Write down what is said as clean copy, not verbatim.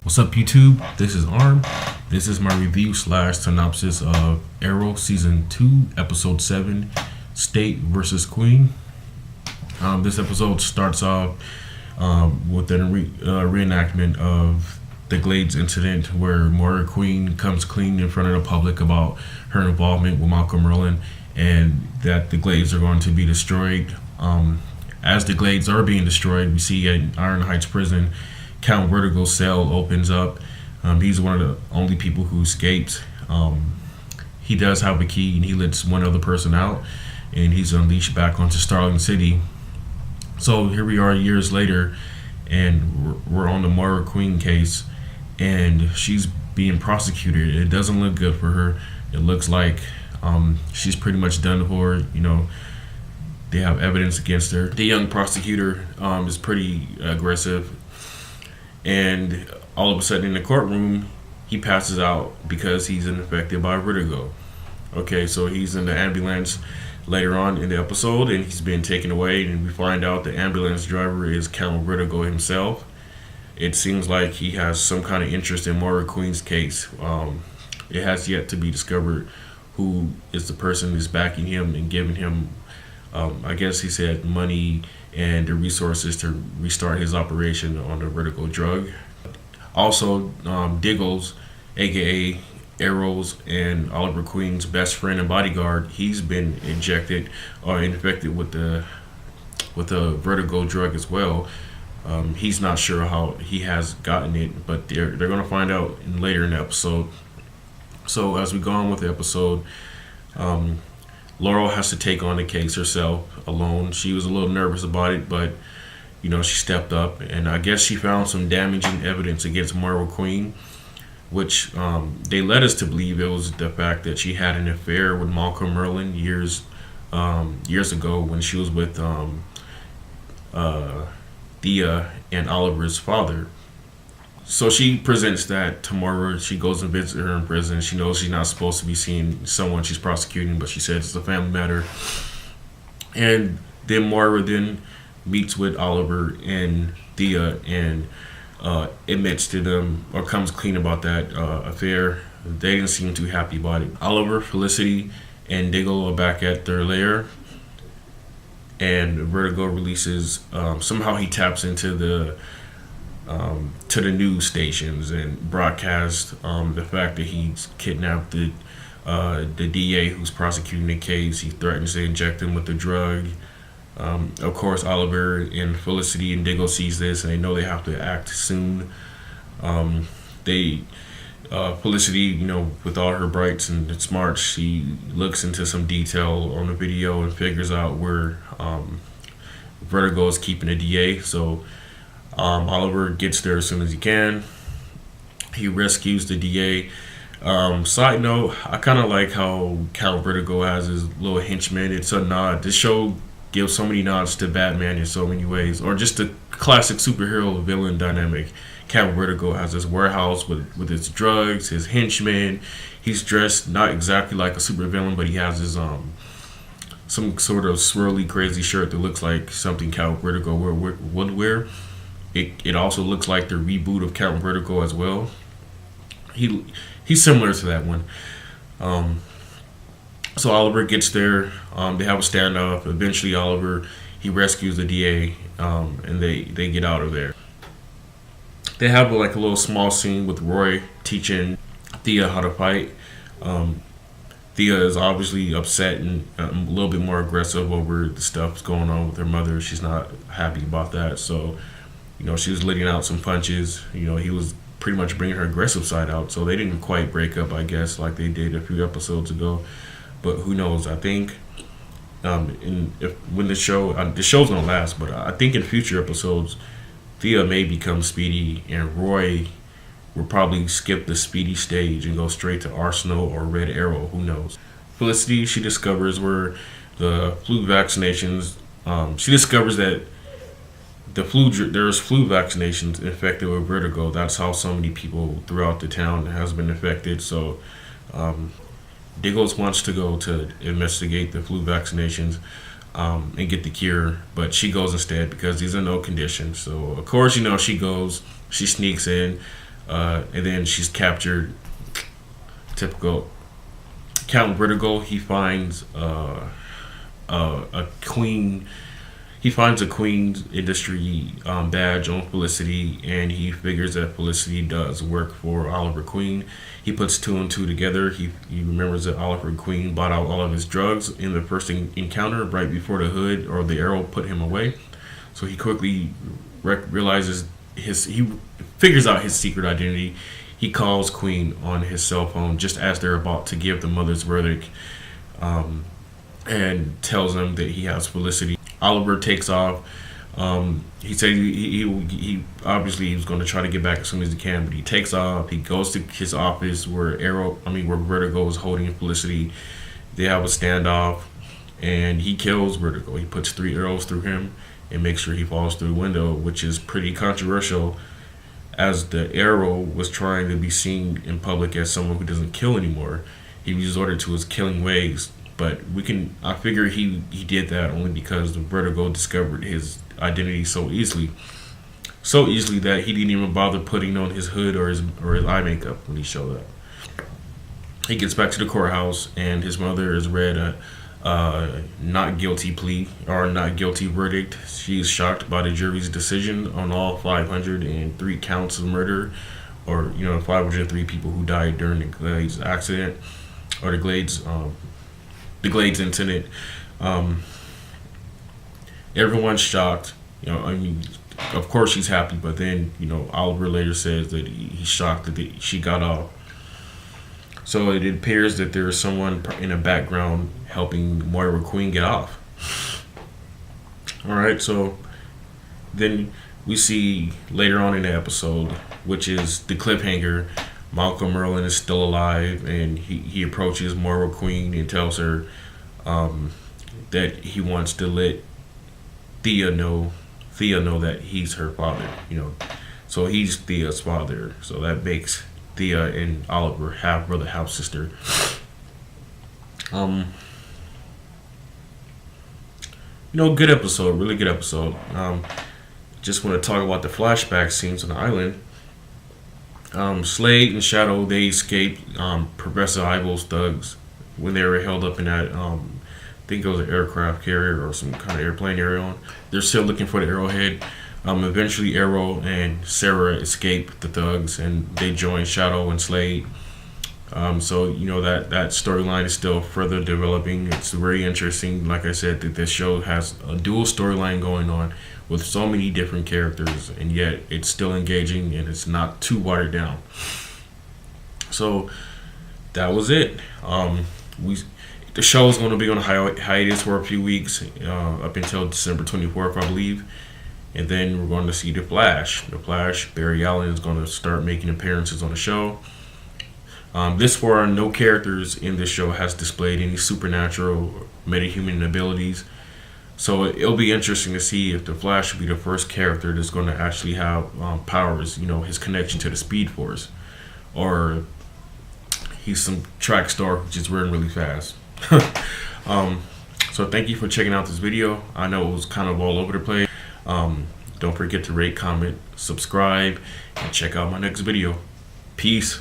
What's up, YouTube? This is A.R.M. This is my review slash synopsis of Arrow Season 2, Episode 7, State versus Queen. This episode starts off with a reenactment of the Glades incident where Moira Queen comes clean in front of the public about her involvement with Malcolm Merlyn and that the Glades are going to be destroyed. As the Glades are being destroyed, we see at Iron Heights Prison, Count Vertigo's cell opens up. He's one of the only people who escapes. He does have a key and he lets one other person out and he's unleashed back onto Starling City. So here we are years later and we're on the Moira Queen case and she's being prosecuted. It doesn't look good for her. It looks like she's pretty much done for. They have evidence against her. The young prosecutor is pretty aggressive. And all of a sudden in the courtroom, he passes out because he's infected by vertigo. Okay, so he's in the ambulance later on in the episode and he's being taken away, and we find out the ambulance driver is Count Vertigo himself. It seems like he has some kind of interest in Moira Queen's case. It has yet to be discovered who is the person who's backing him and giving him, I guess he said, money and the resources to restart his operation on the vertigo drug. Also, Diggles, aka Arrow's and Oliver Queen's best friend and bodyguard, he's been injected or infected with the vertigo drug as well. He's not sure how he has gotten it, but they're going to find out later in the episode. So as we go on with the episode, Laurel has to take on the case herself alone. She was a little nervous about it, but she stepped up, and I guess she found some damaging evidence against Moira Queen, which they led us to believe it was the fact that she had an affair with Malcolm Merlyn years ago when she was with Thea and Oliver's father. So she presents that to Moira. She goes and visits her in prison. She knows she's not supposed to be seeing someone she's prosecuting, but she says it's a family matter. And then Moira then meets with Oliver and Thea and admits to them or comes clean about that affair. They didn't seem too happy about it. Oliver, Felicity, and Diggle are back at their lair, and Vertigo releases. Somehow he taps into the news stations and broadcast the fact that he's kidnapped the DA who's prosecuting the case. He threatens to inject him with the drug. Of course, Oliver and Felicity and Diggle sees this and they know they have to act soon. Felicity, with all her brights and smarts, she looks into some detail on the video and figures out where Vertigo is keeping the DA. So Oliver gets there as soon as he can. He rescues the DA. Side note, I kind of like how Count Vertigo has his little henchman. It's a nod. This show gives so many nods to Batman in so many ways, or just the classic superhero villain dynamic. Count Vertigo has his warehouse with his drugs, his henchmen. He's dressed not exactly like a supervillain, but he has his some sort of swirly crazy shirt that looks like something Count Vertigo would wear. It also looks like the reboot of Count Vertigo as well. He's similar to that one. So Oliver gets there. They have a standoff. Eventually, Oliver he rescues the DA, and they get out of there. They have a little small scene with Roy teaching Thea how to fight. Thea is obviously upset and a little bit more aggressive over the stuff going on with her mother. She's not happy about that. So, she was letting out some punches. He was pretty much bringing her aggressive side out. So they didn't quite break up, I guess, like they did a few episodes ago. But who knows? I think when the show's gonna last, but I think in future episodes, Thea may become Speedy, and Roy will probably skip the Speedy stage and go straight to Arsenal or Red Arrow. Who knows? Felicity, she discovers where the flu vaccinations. She discovers that there's flu vaccinations infected with vertigo. That's how so many people throughout the town has been infected. So Diggles wants to go to investigate the flu vaccinations and get the cure, but she goes instead because these are no conditions. So of course, she goes, she sneaks in. and then she's captured. Typical Count Vertigo. He finds a queen. He finds a Queen's Industry badge on Felicity, and he figures that Felicity does work for Oliver Queen. He puts two and two together. He remembers that Oliver Queen bought out all of his drugs in the first encounter right before the hood or the arrow put him away. So he quickly realizes he figures out his secret identity. He calls Queen on his cell phone just as they're about to give the mother's verdict, and tells them that he has Felicity. Oliver takes off. He said he obviously he was going to try to get back as soon as he can, but he takes off. He goes to his office where Vertigo is holding Felicity. They have a standoff, and he kills Vertigo. He puts 3 arrows through him and makes sure he falls through the window, which is pretty controversial, as the arrow was trying to be seen in public as someone who doesn't kill anymore. He resorted to his killing ways. But I figure he did that only because the Vertigo discovered his identity so easily that he didn't even bother putting on his hood or his eye makeup when he showed up. He gets back to the courthouse, and his mother has read a not guilty plea or not guilty verdict. She is shocked by the jury's decision on all 503 counts of murder, or 503 people who died during the Glades accident or the Glades incident. Everyone's shocked. Of course she's happy, but then Oliver later says that he's shocked that she got off. So it appears that there is someone in the background helping Moira Queen get off. All right, so then we see later on in the episode, which is the cliffhanger, Malcolm Merlin is still alive, and he approaches Moira Queen and tells her that he wants to let Thea know that he's her father. So he's Thea's father. So that makes Thea and Oliver half brother, half sister. Good episode, really good episode. Just want to talk about the flashback scenes on the island. Slade and Shadow, they escaped Professor Ivo's thugs when they were held up in that I think it was an aircraft carrier or some kind of airplane area on. They're still looking for the arrowhead. Eventually Arrow and Sarah escape the thugs, and they join Shadow and Slade. So that storyline is still further developing. It's very interesting. Like I said, that this show has a dual storyline going on with so many different characters, and yet it's still engaging and it's not too watered down. So that was it. The show is going to be on hiatus for a few weeks, up until December 24th, I believe. And then we're going to see The Flash. The Flash, Barry Allen is going to start making appearances on the show. This far, no characters in this show has displayed any supernatural or metahuman abilities. So it'll be interesting to see if The Flash will be the first character that's going to actually have powers, his connection to the Speed Force. Or he's some track star who just ran really fast. So thank you for checking out this video. I know it was kind of all over the place. Don't forget to rate, comment, subscribe, and check out my next video. Peace.